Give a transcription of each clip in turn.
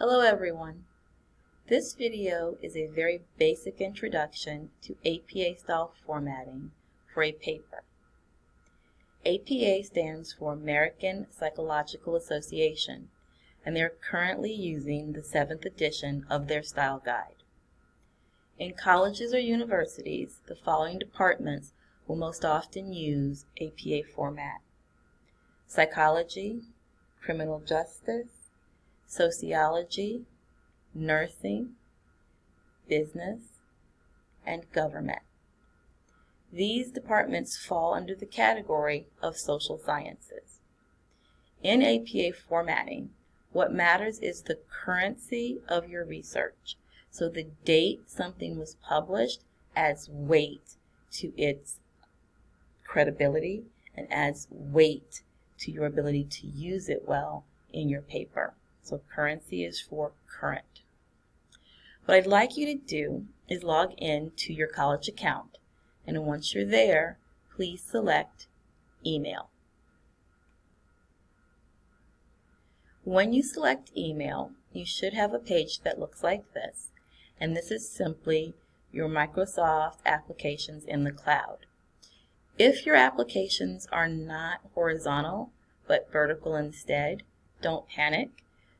Hello everyone. This video is a very basic introduction to APA style formatting for a paper. APA stands for American Psychological Association, and they're currently using the 7th edition of their style guide. In colleges or universities, the following departments will most often use APA format: psychology, criminal justice, sociology, nursing, business, and government. These departments fall under the category of social sciences. In APA formatting, what matters is the currency of your research. So the date something was published adds weight to its credibility and adds weight to your ability to use it well in your paper. So currency is for current. What I'd like you to do is log in to your college account, and once you're there, please select Email. When you select Email, you should have a page that looks like this, and this is simply your Microsoft applications in the cloud. If your applications are not horizontal but vertical instead, don't panic.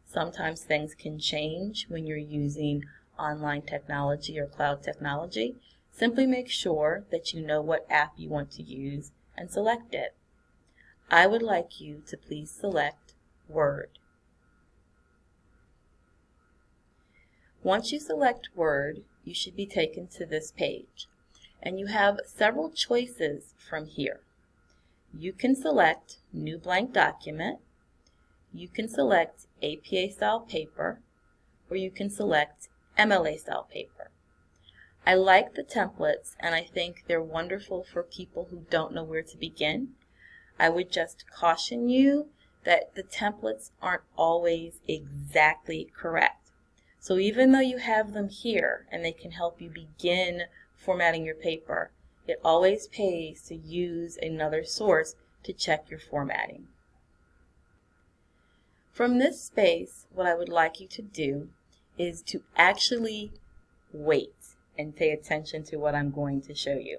Sometimes things can change when you're using online technology or cloud technology. Simply make sure that you know what app you want to use and select it. I would like you to please select Word. Once you select Word, you should be taken to this page, and you have several choices from here. You can select New Blank Document, you can select APA style paper, or you can select MLA style paper. I like the templates, and I think they're wonderful for people who don't know where to begin. I would just caution you that the templates aren't always exactly correct. So even though you have them here and they can help you begin formatting your paper, it always pays to use another source to check your formatting. From this space, what I would like you to do is to actually wait and pay attention to what I'm going to show you.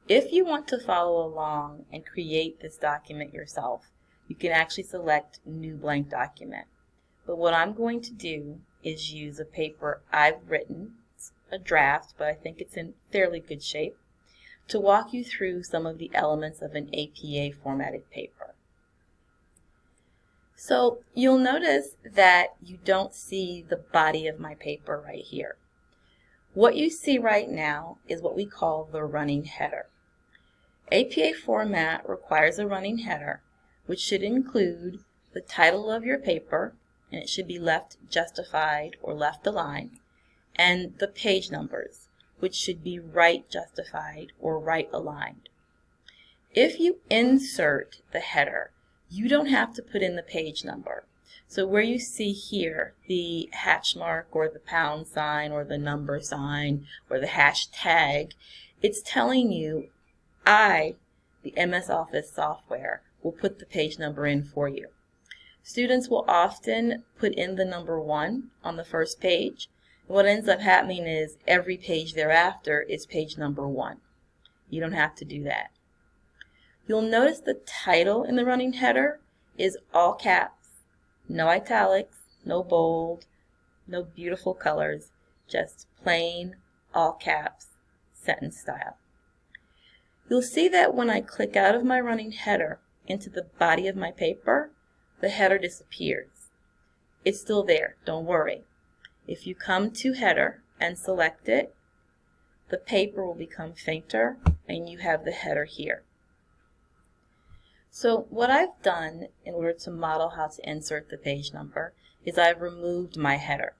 If you want to follow along and create this document yourself, you can actually select New Blank Document. But what I'm going to do is use a paper I've written, it's a draft, but I think it's in fairly good shape, to walk you through some of the elements of an APA formatted paper. So you'll notice that you don't see the body of my paper right here. What you see right now is what we call the running header. APA format requires a running header, which should include the title of your paper, and it should be left justified or left aligned, and the page numbers, which should be right justified or right aligned. If you insert the header, you don't have to put in the page number. So where you see here the hatch mark or the pound sign or the number sign or the hashtag, it's telling you I, the MS Office software, will put the page number in for you. Students will often put in the number 1 on the first page. What ends up happening is every page thereafter is page number 1. You don't have to do that. You'll notice the title in the running header is all caps, no italics, no bold, no beautiful colors, just plain all caps sentence style. You'll see that when I click out of my running header into the body of my paper, the header disappears. It's still there, don't worry. If you come to header and select it, the paper will become fainter and you have the header here. So what I've done in order to model how to insert the page number is I've removed my header.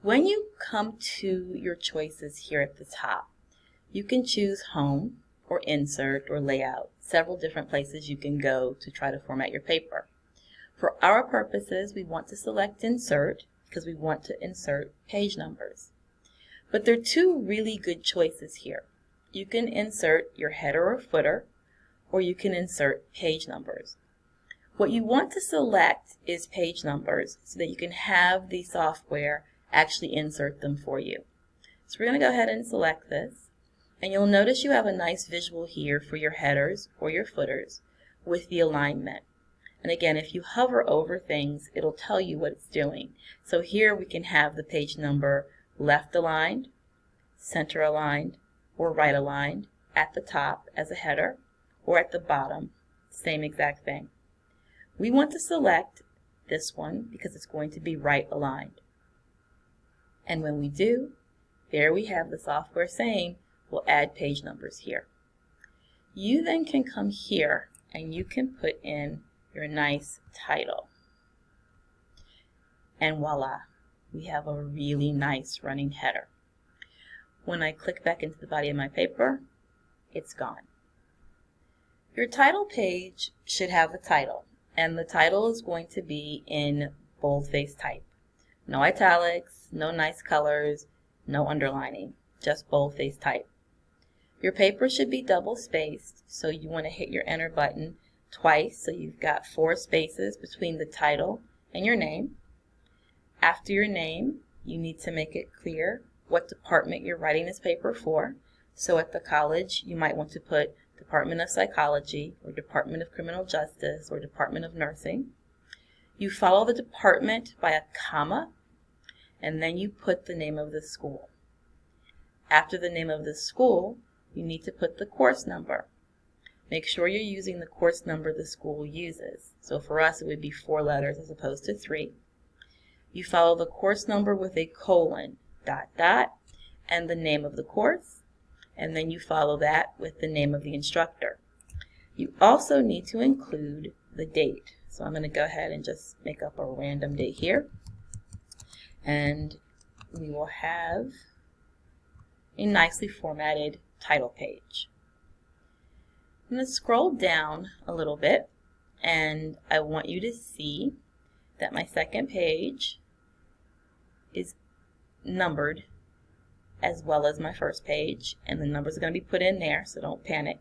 When you come to your choices here at the top, you can choose Home or Insert or Layout, several different places you can go to try to format your paper. For our purposes, we want to select Insert because we want to insert page numbers. But there are two really good choices here. You can insert your header or footer, or you can insert page numbers. What you want to select is page numbers so that you can have the software actually insert them for you. So we're going to go ahead and select this, and you'll notice you have a nice visual here for your headers or your footers with the alignment. And again, if you hover over things, it'll tell you what it's doing. So here we can have the page number left aligned, center aligned, or right aligned at the top as a header, or at the bottom, same exact thing. We want to select this one because it's going to be right aligned. And when we do, there we have the software saying we'll add page numbers here. You then can come here and you can put in your nice title. And voila, we have a really nice running header. When I click back into the body of my paper, it's gone. Your title page should have a title, and the title is going to be in boldface type. No italics, no nice colors, no underlining, just boldface type. Your paper should be double spaced, so you want to hit your enter button twice, so you've got 4 spaces between the title and your name. After your name, you need to make it clear what department you're writing this paper for. So at the college, you might want to put Department of Psychology, or Department of Criminal Justice, or Department of Nursing. You follow the department by a comma, and then you put the name of the school. After the name of the school, you need to put the course number. Make sure you're using the course number the school uses. So for us, it would be 4 letters as opposed to 3. You follow the course number with a colon, ... and the name of the course, and then you follow that with the name of the instructor. You also need to include the date. So I'm going to go ahead and just make up a random date here, and we will have a nicely formatted title page. I'm going to scroll down a little bit, and I want you to see that my second page is numbered as well as my first page, and the numbers are going to be put in there, so don't panic.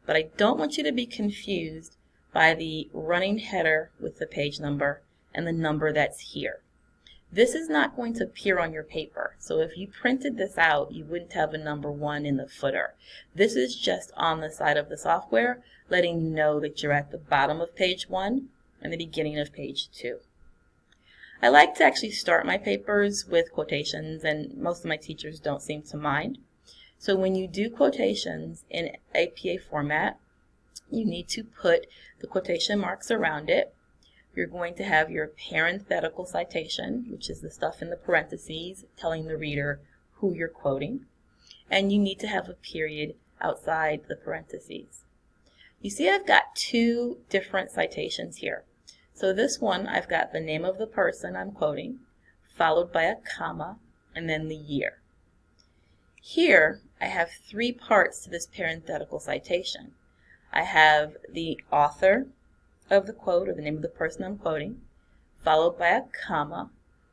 But I don't want you to be confused by the running header with the page number and the number that's here. This is not going to appear on your paper, so if you printed this out, you wouldn't have a number 1 in the footer. This is just on the side of the software, letting you know that you're at the bottom of page 1 and the beginning of page 2. I like to actually start my papers with quotations, and most of my teachers don't seem to mind. So when you do quotations in APA format, you need to put the quotation marks around it. You're going to have your parenthetical citation, which is the stuff in the parentheses telling the reader who you're quoting. And you need to have a period outside the parentheses. You see I've got 2 different citations here. So this one, I've got the name of the person I'm quoting, followed by a comma, and then the year. Here, I have 3 parts to this parenthetical citation. I have the author of the quote, or the name of the person I'm quoting, followed by a comma,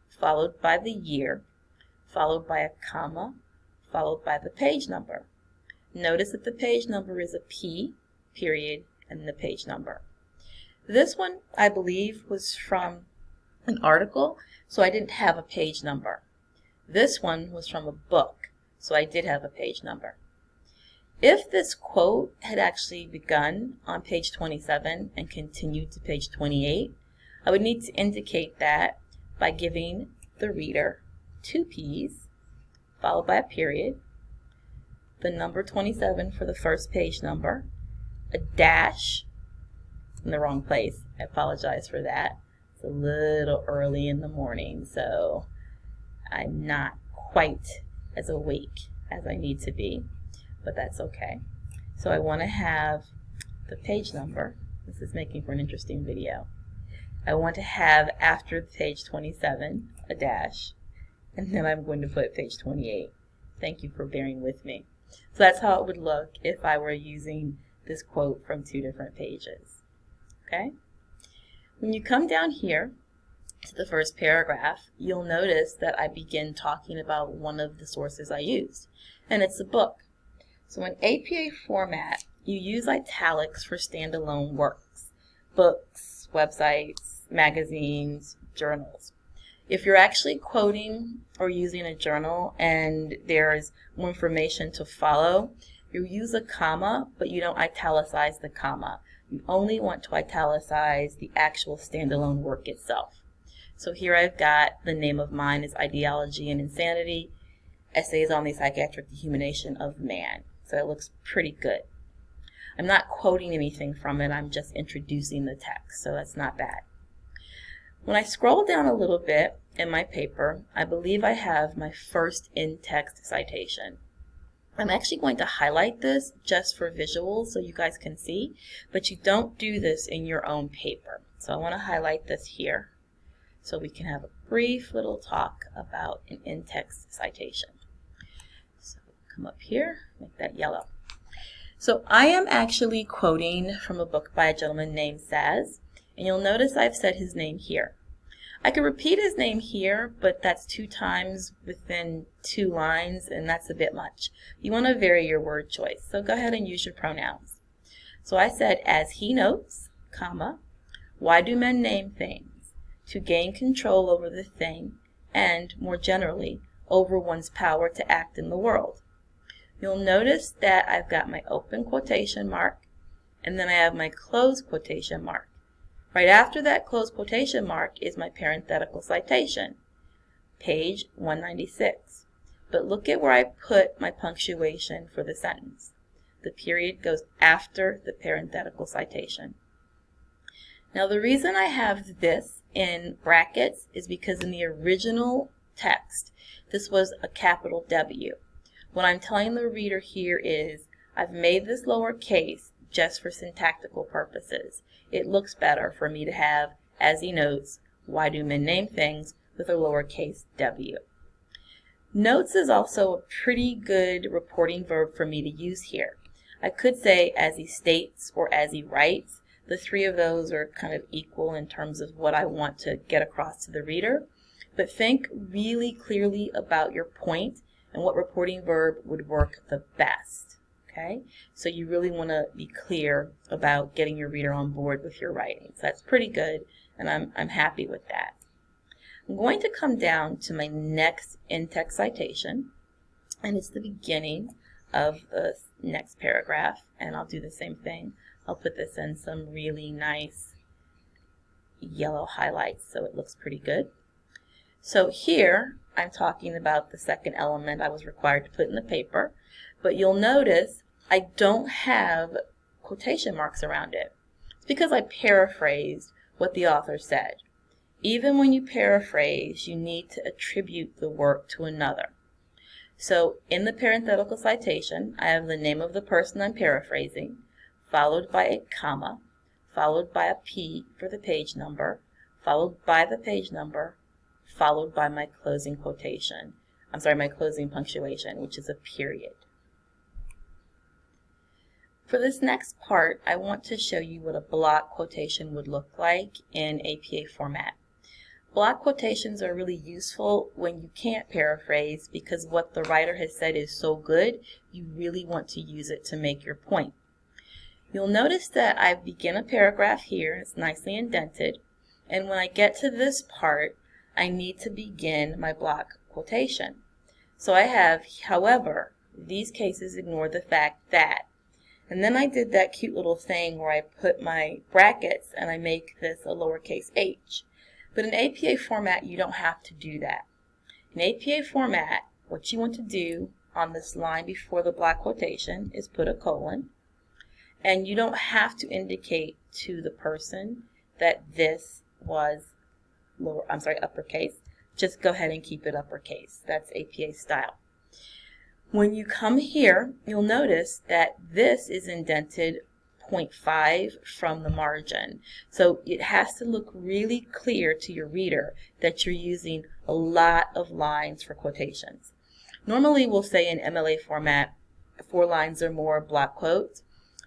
followed by the year, followed by a comma, followed by the page number. Notice that the page number is a P, period, and the page number. This one, I believe, was from an article, so I didn't have a page number. This one was from a book, so I did have a page number. If this quote had actually begun on page 27 and continued to page 28, I would need to indicate that by giving the reader 2 P's, followed by a period, the number 27 for the first page number, a dash, in the wrong place. I apologize for that. It's a little early in the morning, so I'm not quite as awake as I need to be, but that's okay. So I want to have the page number. This is making for an interesting video. I want to have after page 27 a dash, and then I'm going to put page 28. Thank you for bearing with me. So that's how it would look if I were using this quote from 2 different pages. Okay? When you come down here to the first paragraph, you'll notice that I begin talking about one of the sources I used, and it's a book. So in APA format, you use italics for standalone works, books, books, websites, magazines, journals. If you're actually quoting or using a journal and there's more information to follow, you use a comma, but you don't italicize the comma. You only want to italicize the actual standalone work itself. So here I've got the name of mine is Ideology and Insanity, Essays on the Psychiatric Dehumanization of Man. So it looks pretty good. I'm not quoting anything from it, I'm just introducing the text, so that's not bad. When I scroll down a little bit in my paper, I believe I have my first in-text citation. I'm actually going to highlight this just for visuals so you guys can see, but you don't do this in your own paper. So I want to highlight this here so we can have a brief little talk about an in-text citation. So come up here, make that yellow. So I am actually quoting from a book by a gentleman named Saz, and you'll notice I've said his name here. I could repeat his name here, but that's 2 times within 2 lines, and that's a bit much. You want to vary your word choice, so go ahead and use your pronouns. So I said, as he notes, comma, why do men name things? To gain control over the thing, and, more generally, over one's power to act in the world. You'll notice that I've got my open quotation mark, and then I have my close quotation mark. Right after that close quotation mark is my parenthetical citation, page 196. But look at where I put my punctuation for the sentence. The period goes after the parenthetical citation. Now the reason I have this in brackets is because in the original text, this was a capital W. What I'm telling the reader here is I've made this lowercase just for syntactical purposes. It looks better for me to have, as he notes, why do men name things with a lowercase w. Notes is also a pretty good reporting verb for me to use here. I could say as he states or as he writes. The 3 of those are kind of equal in terms of what I want to get across to the reader. But think really clearly about your point and what reporting verb would work the best. Okay? So you really want to be clear about getting your reader on board with your writing. So that's pretty good, and I'm happy with that. I'm going to come down to my next in-text citation, and it's the beginning of the next paragraph, and I'll do the same thing. I'll put this in some really nice yellow highlights so it looks pretty good. So here I'm talking about the second element I was required to put in the paper, but you'll notice I don't have quotation marks around it. It's because I paraphrased what the author said. Even when you paraphrase, you need to attribute the work to another. So in the parenthetical citation, I have the name of the person I'm paraphrasing, followed by a comma, followed by a P for the page number, followed by the page number, followed by my closing quotation. My closing punctuation, which is a period. For this next part, I want to show you what a block quotation would look like in APA format. Block quotations are really useful when you can't paraphrase because what the writer has said is so good, you really want to use it to make your point. You'll notice that I begin a paragraph here, it's nicely indented, and when I get to this part, I need to begin my block quotation. So I have, however, these cases ignore the fact that. And then I did that cute little thing where I put my brackets and I make this a lowercase h. But in APA format, you don't have to do that. In APA format, what you want to do on this line before the block quotation is put a colon. And you don't have to indicate to the person that this was uppercase. Just go ahead and keep it uppercase. That's APA style. When you come here, you'll notice that this is indented 0.5 from the margin. So it has to look really clear to your reader that you're using a lot of lines for quotations. Normally we'll say in MLA format 4 lines or more block quotes.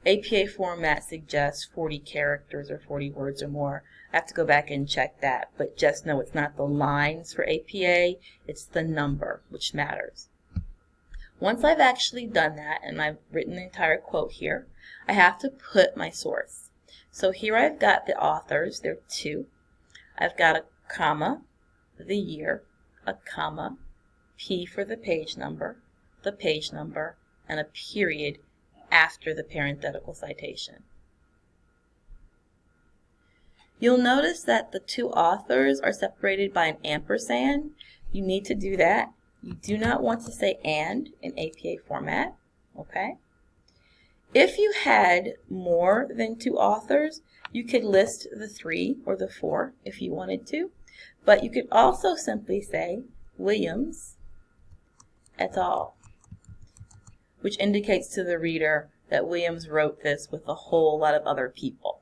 APA format suggests 40 characters or 40 words or more. I have to go back and check that, but just know it's not the lines for APA, it's the number which matters. Once I've actually done that and I've written the entire quote here, I have to put my source. So here I've got the authors, there are two. I've got a comma, the year, a comma, P for the page number, and a period after the parenthetical citation. You'll notice that the two authors are separated by an ampersand. You need to do that. You do not want to say and in APA format, okay? If you had more than two authors, you could list the 3 or the 4 if you wanted to, but you could also simply say Williams et al., which indicates to the reader that Williams wrote this with a whole lot of other people.